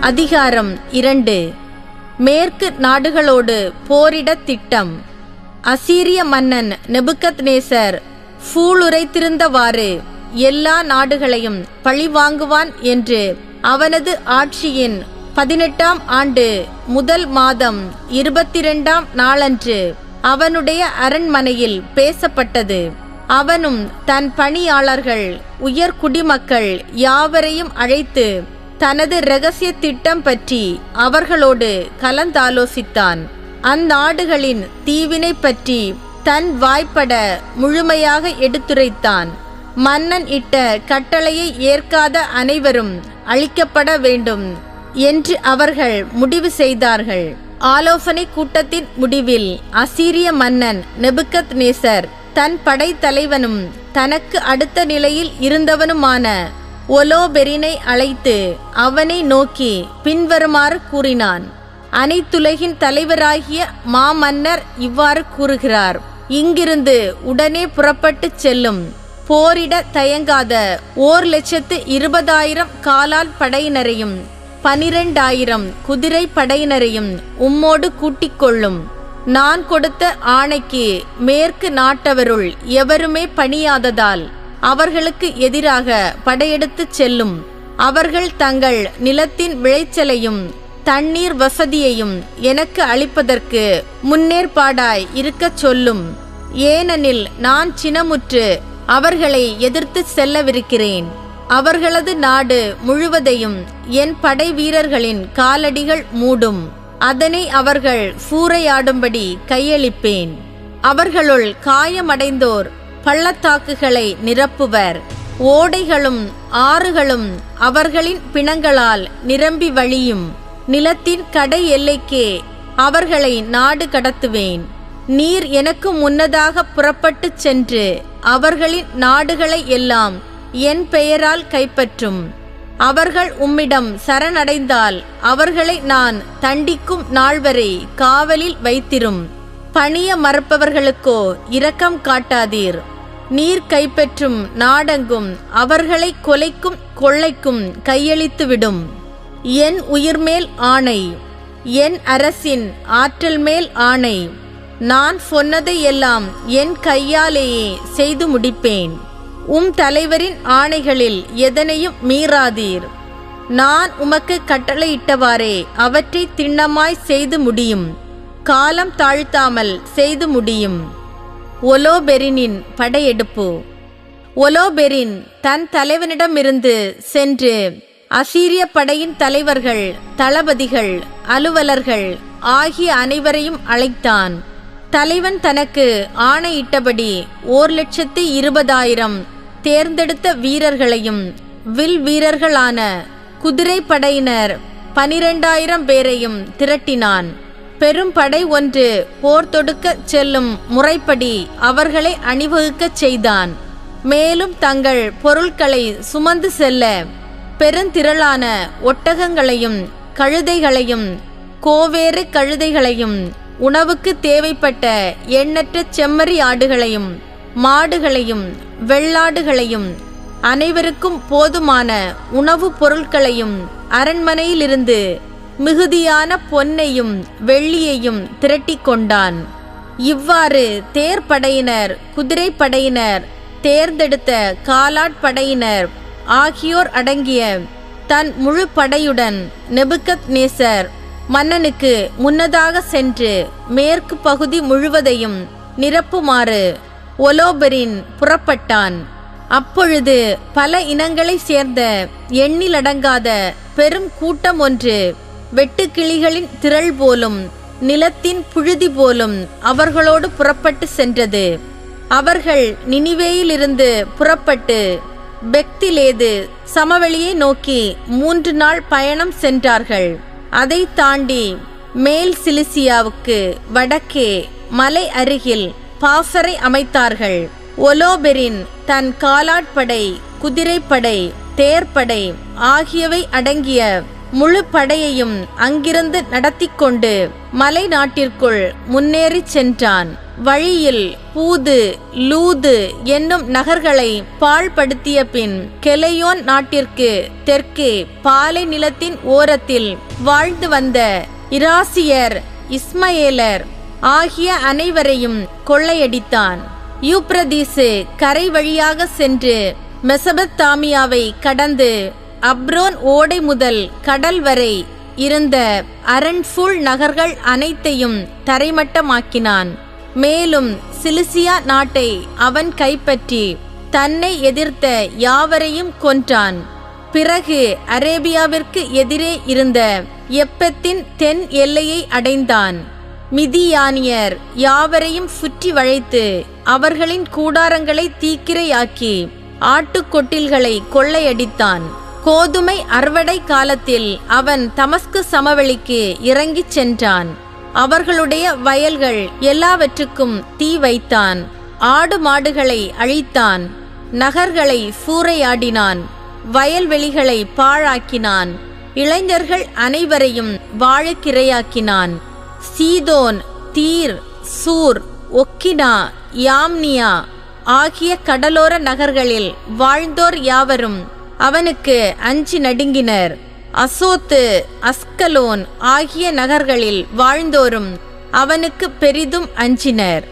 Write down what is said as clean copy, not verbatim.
அதிகாரம் 2. மேற்கு நாடுகளோடு போரிட திட்டம். அசீரிய மன்னன் நெபுகத்நேசர் ஃபூளுரைத்திருந்தவாறு எல்லா நாடுகளையும் பழிவாங்குவான் என்று அவனது ஆட்சியின் 18ஆம் ஆண்டு முதல் மாதம் 22ஆம் நாளன்று அவனுடைய அரண்மனையில் பேசப்பட்டது. அவனும் தன் பணியாளர்கள் உயர் குடிமக்கள் யாவரையும் அழைத்து தனது இரகசிய திட்டம் பற்றி அவர்களோடு கலந்தாலோசித்தான். அந்நாடுகளின் தீவினை பற்றி தன் வாய்ப்பட முழுமையாக எடுத்துரைத்தான். மன்னன் இட்ட கட்டளையை ஏற்காத அனைவரும் அழிக்கப்பட வேண்டும் என்று அவர்கள் முடிவு செய்தார்கள். ஆலோசனை கூட்டத்தின் முடிவில் அசீரிய மன்னன் நெபுகத்நேசர் தன் படைத்தலைவனும் தனக்கு அடுத்த நிலையில் இருந்தவனுமான ஒலோபெரினை அழைத்து அவனை நோக்கி பின்வருமாறு கூறினான். அனைத்துலகின் தலைவராகிய மாமன்னர் இவ்வாறு கூறுகிறார்: இங்கிருந்து உடனே புறப்பட்டு செல்லும். போரிட தயங்காத 1,20,000 காலால் படையினரையும் 12,000 குதிரை படையினரையும் உம்மோடு கூட்டிக் கொள்ளும். நான் கொடுத்த ஆணைக்கு மேற்கு நாட்டவருள் எவருமே பணியாததால் அவர்களுக்கு எதிராக படையெடுத்துச் செல்லும். அவர்கள் தங்கள் நிலத்தின் விளைச்சலையும் தண்ணீர் வசதியையும் எனக்கு அளிப்பதற்கு முன்னேற்பாடாய் இருக்கச் சொல்லும். ஏனெனில் நான் சினமுற்று அவர்களை எதிர்த்து செல்லவிருக்கிறேன். அவர்களது நாடு முழுவதையும் என் படை வீரர்களின் காலடிகள் மூடும். அதனை அவர்கள் சூறையாடும்படி கையளிப்பேன். அவர்களுள் காயமடைந்தோர் பள்ளத்தாக்குகளை நிரப்புவர். ஓடைகளும் ஆறுகளும் அவர்களின் பிணங்களால் நிரம்பி வழியும். நிலத்தின் கடை எல்லைக்கே அவர்களை நாடு கடத்துவேன். நீர் எனக்கு முன்னதாக புறப்பட்டு சென்று அவர்களின் நாடுகளை எல்லாம் என் பெயரால் கைப்பற்றும். அவர்கள் உம்மிடம் சரணடைந்தால் அவர்களை நான் தண்டிக்கும் நாள் வரை காவலில் வைத்திரும். பணிய மறுப்பவர்களுக்கோ இரக்கம் காட்டாதீர். நீர் கைப்பற்றும் நாடெங்கும் அவர்களை கொலைக்கும் கொள்ளைக்கும் கையளித்துவிடும். என் உயிர்மேல் ஆணை, என் அரசின் ஆற்றல் மேல் ஆணை, நான் சொன்னதையெல்லாம் என் கையாலேயே செய்து முடிப்பேன். தலைவரின் ஆணைகளில் எதனையும் மீறாதீர். நான் உமக்கு கட்டளையிட்டவாறே அவற்றை திண்ணமாய் செய்து முடியும். காலம் தாழ்த்தாமல் செய்து முடியும். ஒலோபெரினின் படையெடுப்பு. ஒலோபெரின் தன் தலைவனிடமிருந்து சென்று அசீரிய படையின் தலைவர்கள், தளபதிகள், அலுவலர்கள் ஆகிய அனைவரையும் அழைத்தான். தலைவன் தனக்கு ஆணையிட்டபடி 1,20,000 தேர்ந்தெடுத்த வீரர்களையும் வில் வீரர்களான குதிரை படையினர் 12,000 பேரையும் திரட்டினான். பெரும் படை ஒன்று போர் தொடுக்க செல்லும் முறைப்படி அவர்களை அணிவகுக்கச் செய்தான். மேலும் தங்கள் பொருட்களை சுமந்து செல்ல பெருந்திரளான ஒட்டகங்களையும் கழுதைகளையும் கோவேறு கழுதைகளையும் உணவுக்கு தேவைப்பட்ட எண்ணற்ற செம்மறி ஆடுகளையும் மாடுகளையும் வெள்ளாடுகளையும் அனைவருக்கும் போதுமான உணவுப் பொருட்களையும் அரண்மனையிலிருந்து மிகுதியான பொன்னையும் வெள்ளியையும் திரட்டி கொண்டான். இவ்வாறு தேர்ப்படையினர், குதிரை படையினர், தேர்ந்தெடுத்த காலாட்படையினர் ஆகியோர் அடங்கிய தன் முழு படையுடன் நெபுகத்நேசர் மன்னனுக்கு முன்னதாக சென்று மேற்கு பகுதி முழுவதையும் நிரப்புமாறு ஒலோபெரின் புறப்பட்டான். அப்பொழுது பல இனங்களை சேர்ந்த எண்ணிலடங்காத பெரும் கூட்டம் ஒன்று வெட்டுக்கிளிகளின் திரள் போலும் நிலத்தின் புழுதி போலும் அவர்களோடு புறப்பட்டு சென்றது. அவர்கள் நினிவேயிலிருந்து புறப்பட்டு பெக்திலேது சமவெளியை நோக்கி 3 நாள் பயணம் சென்றார்கள். அதை தாண்டி மேல் சிலிசியாவுக்கு வடக்கே மலை அருகில் பாசறை அமைத்தார்கள். ஒலோபெரின் தன் காலாட்படை, குதிரைப்படை, தேர்ப்படை ஆகியவை அடங்கிய முழு படையையும் அங்கிருந்து நடத்தி கொண்டு மலை நாட்டிற்குள் முன்னேறி சென்றான். வழியில் பூது, லூது என்னும் நகர்களை பாழ்படுத்திய பின் கெலையோன் நாட்டிற்கு தெற்கே பாலை நிலத்தின் ஓரத்தில் வாழ்ந்து வந்த இராசியர், இஸ்மயேலர் ஆகிய அனைவரையும் கொள்ளையடித்தான். யூப்ரதீசு கரை வழியாக சென்று மெசபத்தாமியாவை கடந்து அப்ரோன் ஓடை முதல் கடல் வரை இருந்த அரண்பூல் நகர்கள் அனைத்தையும் தரைமட்டமாக்கினான். மேலும் சிலிசியா நாட்டை அவன் கைப்பற்றி தன்னை எதிர்த்த யாவரையும் கொன்றான். பிறகு அரேபியாவிற்கு எதிரே இருந்த எப்பத்தின் தென் எல்லையை அடைந்தான். மிதியானியர் யாவரையும் சுற்றி வளைத்து அவர்களின் கூடாரங்களை தீக்கிரையாக்கி ஆட்டுக்கொட்டில்களை கொள்ளையடித்தான். கோதுமை அறுவடை காலத்தில் அவன் தமஸ்கு சமவெளிக்கு இறங்கிச் சென்றான். அவர்களுடைய வயல்கள் எல்லாவற்றுக்கும் தீ வைத்தான். ஆடு மாடுகளை அழித்தான். நகர்களை சூறையாடினான். வயல்வெளிகளை பாழாக்கினான். இளைஞர்கள் அனைவரையும் வாழைக்கிரையாக்கினான். சீதோன், தீர், சூர், ஒக்கினா, யாம்னியா ஆகிய கடலோர நகர்களில் வாழ்ந்தோர் யாவரும் அவனுக்கு அஞ்சி நடுங்கினர். அசோத்து, அஸ்கலோன் ஆகிய நகர்களில் வாழ்ந்தோரும் அவனுக்கு பெரிதும் அஞ்சினர்.